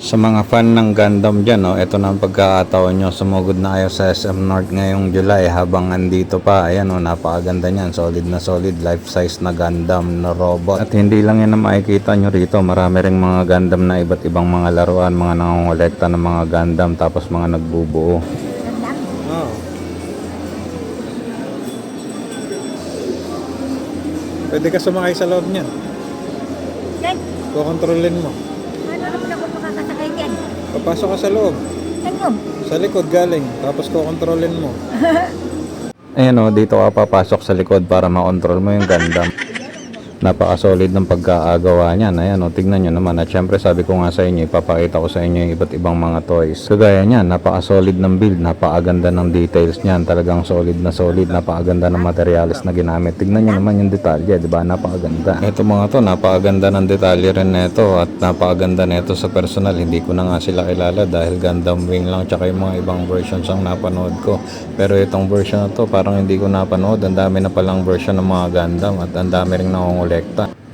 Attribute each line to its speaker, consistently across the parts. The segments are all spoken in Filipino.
Speaker 1: Sa mga fan ng Gundam dyan, no, ito na ang pagkakataon nyo. Sumugod na kayo sa SM North ngayong July habang andito pa. Ayan, no, napakaganda niyan. Solid na solid, life size na Gundam na robot. At hindi lang yan na makikita nyo rito. Marami ring mga Gundam na iba't ibang mga laruan, mga nangongolekta ng mga Gundam, tapos mga nagbubuo.
Speaker 2: Oh. Pwede ka sumakay sa loob niyan.
Speaker 3: Yan.
Speaker 2: Kukontrolin mo.
Speaker 3: Ano naman ako makakasakay dyan?
Speaker 2: Papasok ka sa loob.
Speaker 3: Ano?
Speaker 2: Sa likod galing. Tapos kukontrolin mo.
Speaker 1: Ayan, no, dito ka papasok sa likod para makontrol mo yung Gundam. Napaka-solid ng pagkakagawa niyan. Ayan, o, tignan nyo naman. At syempre sabi ko nga sa inyo, ipapakita ko sa inyo yung iba't ibang mga toys. Kagaya niyan, napaka-solid ng build, napakaganda ng details niyan. Talagang solid na solid, napakaganda ng materials na ginamit. Tignan nyo naman yung detalye, di ba? Napakaganda. Ito mga to, napakaganda ng detalye rin nito at napakaganda nito sa personal. Hindi ko na nga sila kilala dahil Gundam Wing lang tsaka yung mga ibang versions ang napanood ko. Pero itong version na to, parang hindi ko napanood. Ang dami na palang version ng mga Gundam at ang dami ring nangongolekta.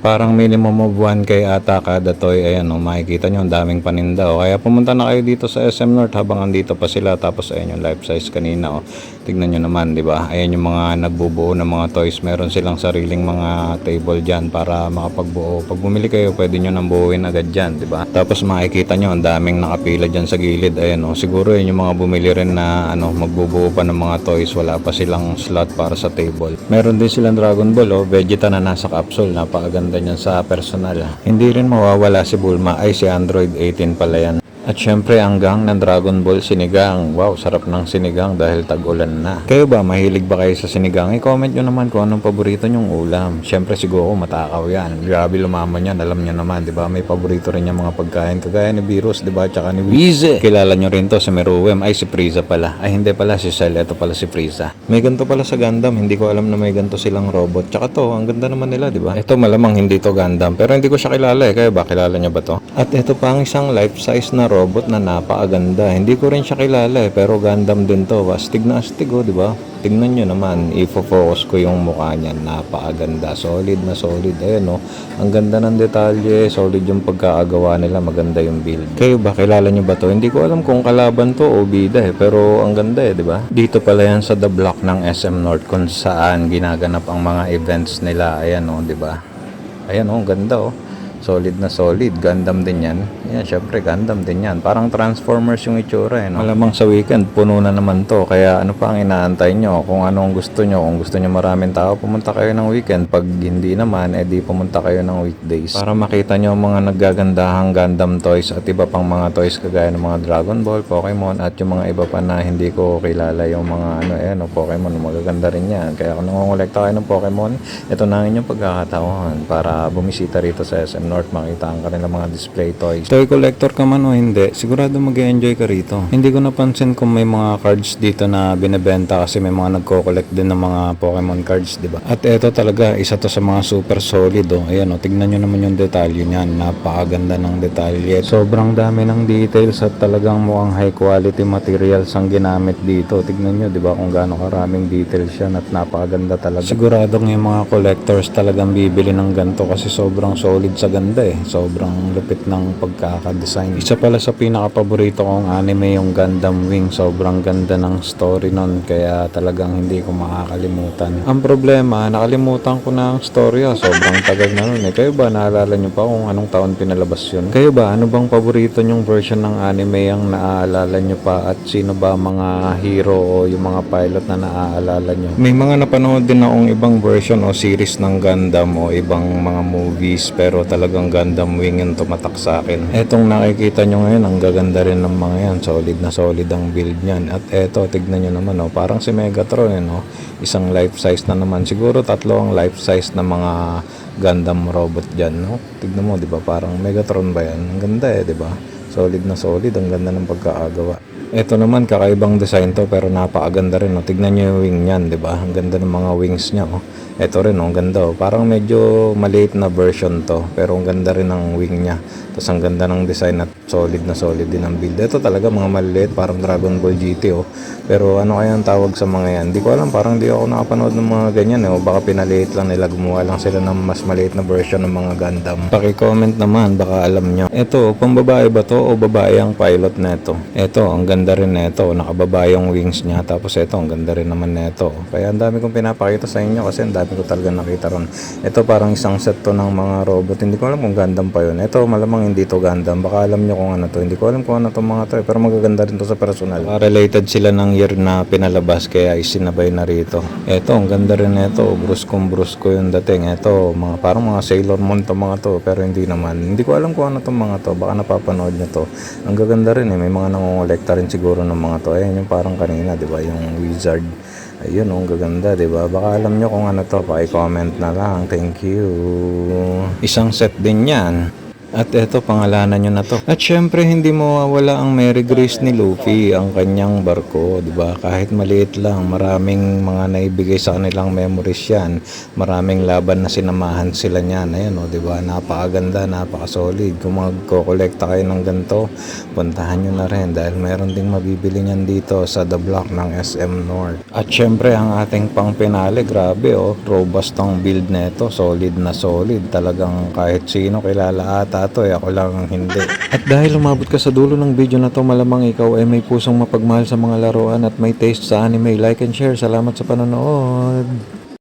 Speaker 1: Parang minimum of 1K ata kada toy. Ayan, o, makikita nyo ang daming paninda. O, kaya pumunta na kayo dito sa SM North habang andito pa sila. Tapos ayan yung life size kanina. O, tignan nyo naman, di ba? Ayan yung mga nagbubuo ng mga toys. Meron silang sariling mga table dyan para makapagbuo. Pag bumili kayo, pwede nyo nang buuin agad dyan, di ba? Tapos makikita nyo ang daming nakapila dyan sa gilid. Ayan, o, siguro yun yung mga bumili rin na magbubuo pa ng mga toys. Wala pa silang slot para sa table. Meron din silang Dragon Ball, o, Vegeta na nasa capsule. Napakaganda niyan sa personal. Hindi rin mawawala si Bulma, ay si Android 18 pala yan. At syempre ang gang ng Dragon Ball sinigang. Wow, sarap ng sinigang dahil tag-ulan na. Kayo ba, mahilig ba kayo sa sinigang? I-comment nyo naman kung anong paborito nyong ulam. Syempre siguro matakaw yan. Grabe lumaman yan, alam nyo naman, di ba? May paborito rin yung mga pagkain. Kagaya ni Virus, di ba? Tsaka ni Wize. Kilala nyo rin to si Meruem. Ay, si Frieza pala. Ay, hindi pala si Cell. Ito pala si Frieza. May ganito pala sa Gundam. Hindi ko alam na may ganito silang robot. Tsaka to, ang ganda naman nila, di ba? Ito malamang hindi to Gundam. Pero hindi ko siya kilala eh. Kayo ba, kilala nyo ba to? At ito pa ang isang life size na robot na napakaganda. Hindi ko rin siya kilala eh, pero Gundam din to. Astig na astig, oh, di ba? Tingnan nyo naman, ifo-focus ko yung mukha niya. Napakaganda. Solid na solid. Ayan, oh. Ang ganda ng detalye. Solid yung pagkakagawa nila. Maganda yung build. Kayo ba, kilala nyo ba to? Hindi ko alam kung kalaban to o bida eh, pero ang ganda eh, di ba? Dito pala yan sa the block ng SM North kung saan ginaganap ang mga events nila. Ayan, oh, di ba? Ayan, oh, ang ganda, oh. Solid na solid. Gundam din yan. Yan, syempre Gundam din yan. Parang Transformers yung itsura eh, no? Malamang sa weekend, puno na naman to. Kaya ano pa ang inaantay nyo? Kung anong gusto nyo. Kung gusto nyo maraming tao, pumunta kayo ng weekend. Pag hindi naman, edi pumunta kayo ng weekdays. Para makita nyo mga naggagandahang Gundam toys at iba pang mga toys kagaya ng mga Dragon Ball, Pokemon, at yung mga iba pa na hindi ko kilala yung mga Pokemon. Magaganda rin yan. Kaya kung nangongolekta kayo ng Pokemon, ito na ang inyong pagkakataon para bumisita rito sa SM North, makita ang kanilang mga display toys. Toy collector ka man o hindi, sigurado mag-enjoy ka rito. Hindi ko napansin kung may mga cards dito na binebenta kasi may mga nagko-collect din ng mga Pokemon cards, di ba? At eto talaga, isa to sa mga super solid, oh. Ayan, oh, tignan nyo naman yung detalye niyan. Napakaganda ng detalye. Sobrang dami ng details at talagang mukhang high quality materials ang ginamit dito. Tignan nyo, di ba, kung gaano karaming details yan at napakaganda talaga. Siguradong yung mga collectors talagang bibili ng ganito kasi sobrang solid sa ganda eh. Sobrang lupit ng pagkakadesign. Isa pala sa pinaka-paborito kong anime yung Gundam Wing. Sobrang ganda ng story nun kaya talagang hindi ko makakalimutan. Ang problema, nakalimutan ko na ang story. Sobrang tagal na nun eh. Kayo ba, naalala nyo pa kung anong taon pinalabas yun? Kayo ba, ano bang paborito nyong version ng anime ang naaalala nyo pa at sino ba mga hero o yung mga pilot na naaalala nyo? May mga napanood din akong ibang version o series ng Gundam o ibang mga movies pero talagang Gundam Wing yung tumatak sa akin. Etong nakikita nyo ngayon, ang gaganda rin ng mga yan. Solid na solid ang build niyan. At eto, tignan nyo naman, oh, parang si Megatron, no? Isang life size na naman. Siguro tatlo ang life size na mga Gundam robot dyan, no? Tignan mo, di ba? Parang Megatron ba yan? Ang ganda eh, di ba? Solid na solid. Ang ganda ng pagkakagawa. Ito naman, kakaibang design to pero napakaganda rin. Oh. Tignan nyo yung wing niyan, di ba? Ang ganda ng mga wings niya. Oh. Ito rin, oh, ang ganda. Oh. Parang medyo maliit na version to pero ang ganda rin ng wing niya. Tapos ang ganda ng design at solid na solid din ang build. Ito talaga mga maliliit, parang Dragon Ball GT. Oh. Pero ano kaya ang tawag sa mga yan? Hindi ko alam, parang di ako nakapanood ng mga ganyan. O baka pinaliit lang nila, gumawa lang sila ng mas maliit na version ng mga Gundam. Paki-comment naman, baka alam nyo. Ito, pambabae ba to o babae ang pilot na ito? Ito, ang ganda rin na ito. Nakababa yung wings niya. Tapos ito, ang ganda rin naman na ito. Kaya ang dami kong pinapakita sa inyo kasi ang dami ko talaga nakita ron. Ito parang isang set to ng mga robot. Hindi ko alam kung Gundam pa yun. Ito malamang hindi to Gundam. Baka alam nyo kung ano to. Hindi ko alam kung ano to mga to. Pero magaganda rin to sa personal. Related sila ng year na pinalabas kaya isinabay na rito. Ito, ang ganda rin na ito. Brusko yung dating. Ito, mga, parang mga Sailor Moon to mga to. Pero hindi naman. Hindi ko alam kung ano to mga to. Baka napapanood nyo to. Ang gaganda rin eh. May mga nangongolekta rin siguro ng mga to. Ayan yung parang kanina, di ba? Yung Wizard. Ayun, ang gaganda, di ba? Baka alam nyo kung ano to. Paki-comment na lang. Thank you. Isang set din yan. At eto, pangalanan nyo na to. At syempre, hindi mawawala ang Mary Grace ni Luffy, ang kanyang barko, di ba? Kahit maliit lang, maraming mga naibigay sa kanilang memories yan. Maraming laban na sinamahan sila niyan. Ayan, di ba? Napakaganda, napakasolid. Kung magko-kolekta kayo ng ganito, puntahan nyo na rin dahil meron ding mabibili niyan dito sa The Block ng SM North. At syempre, ang ating pang pinali, grabe, robust ang build na ito. Solid na solid. Talagang kahit sino kilala ata to ako lang ang hindi. At dahil umabot ka sa dulo ng video na to, malamang ikaw ay may pusong mapagmahal sa mga laruan at may taste sa anime. Like and share. Salamat sa panonood.